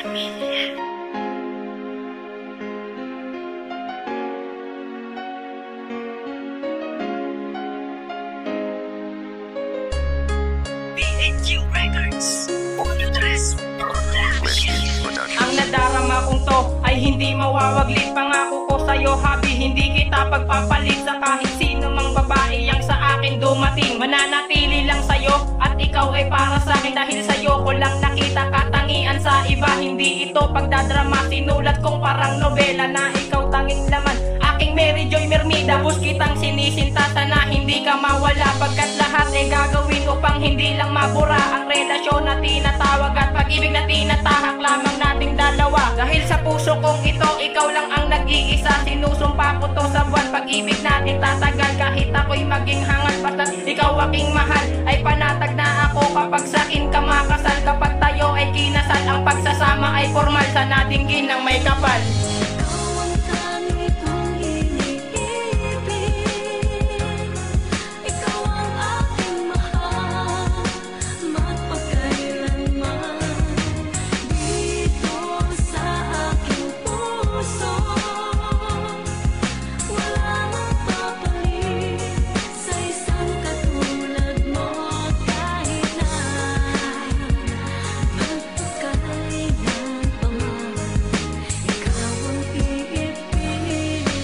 BNG Records, Audio Dress Production. Ang nadarama kong to ay hindi mawawaglit. Pangako ko sa'yo, habi, hindi kita pagpapalit sa kahit sino mang babae ang sa akin dumating. Mananatili lang sa'yo at ikaw ay para sa'kin. Dahil sa'yo ko lang nakita katangian sa iba. Hindi ito pagdadrama, sinulat kong parang nobela na ikaw tanging laman. Aking Mary Joy Mermida, bus kitang sinisinta, sana hindi ka mawala. Pagkat lahat ay gagawin upang hindi lang mabura ang relasyon na tinatawag at pag-ibig na tinatahak lamang nating dalawa. Dahil sa puso kong ito, ikaw lang ang nag-iisa. Sinusumpa ko to sa buwan, pag-ibig natin tatagal. Kahit ako'y maging hangat, basta't ikaw aking mahal. Ay panatag na ako kapag sa'kin ka makasal. Kapag tayo ay kinasal, ang pagsasama ay formal. Sana dinggin ng may kapal.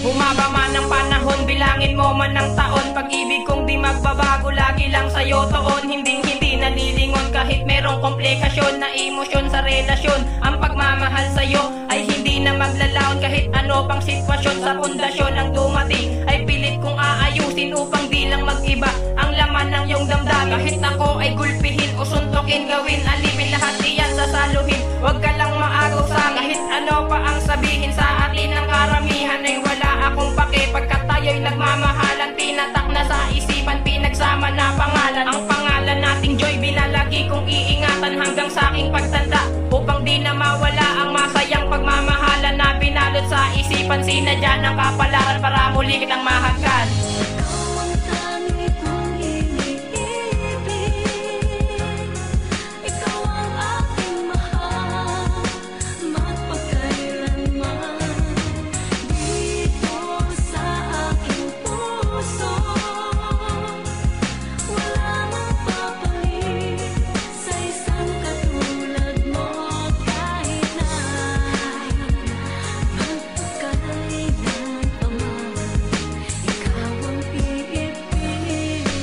Bumaba man ang panahon, bilangin mo man ang taon. Pag-ibig kong di magbabago, lagi lang sa'yo toon. Hindi nalilingon kahit merong komplikasyon na emosyon sa relasyon. Ang pagmamahal sa'yo ay hindi na maglalaon. Kahit ano pang sitwasyon sa pundasyon ang dumating, ay pilit kong aayusin upang di lang mag-iba ang laman ng iyong damdamin. Kahit ako ay gulpihin o suntukin, gawin alipin, lahat iyan sasaluhin. Huwag ka lang maagaw sa kahit ano pa ang sabihin sa atin ng karamihan ay wala akong pake. Pagkat tayo'y nagmamahalan, tinatak na sa isipan, pinagsama na pangalan. Ang pangalan nating Joy, binalagi kong iingatan hanggang sa aking pagtanda, upang di na mawala ang masayang pagmamahalan na binalot sa isipan. Sinadya ng kapalaran para muli kitang mahagkan.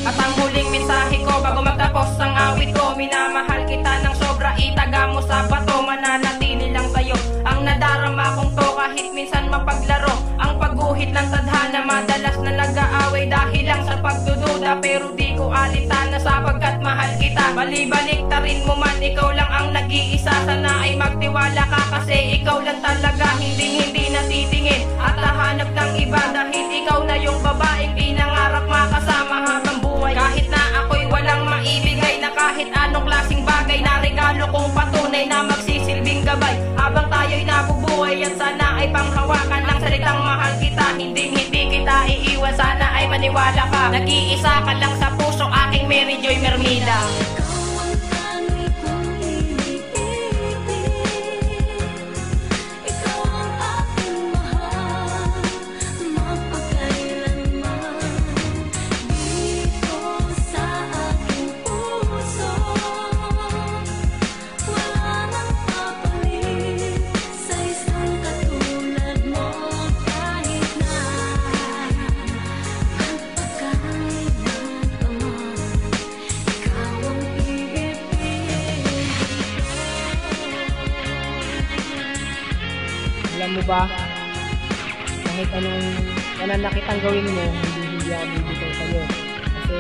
At ang huling mensahe ko bago magtapos ang awit ko, minamahal kita ng sobra, itaga mo sa bato. Mananatili lang sa'yo ang nadarama kong to, kahit minsan mapaglaro ang pagguhit ng tadhana. Madalas na nag-aaway dahil lang sa pagdududa, pero di ko alitana sapagkat mahal kita. Balibalik ta rin mo man, ikaw lang ang nag-iisa. Sana ay magtiwala ka kasi ikaw lang talaga, hindi natitingin at nahanap ng iba. Dahil ikaw na yung babaeng pinangarap makasama habang buhay. Kahit na ako'y walang maibigay na kahit anong klaseng bagay, na regalo kong patunay na magsisilbing gabay habang tayo'y nabubuhay. At sana ay panghawakan ng salitang mahal kita, hindi kita iiwan. Sana ay maniwala ka, nag-iisa ka lang sa puso, aking Mary Joy Mermida. Alam mo ba, kahit anong nananakit ang gawin mo, hindi ako bibitaw sa'yo. Kasi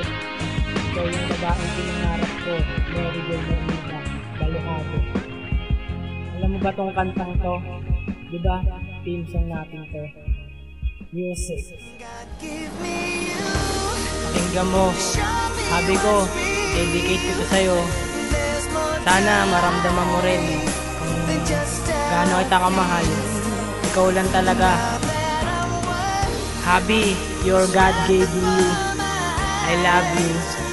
ikaw yung babaeng pinangarap ko, Mary Joy Mermida, Balukado. Alam mo ba tong kantang to? Diba? Theme song natin to. Music. Pakinggan mo. Sabi ko, dedicate ko to sa'yo. Sana maramdaman mo rin kung gaano kita kamahal. Ikaw lang talaga. Habi, your God gave you. I love you.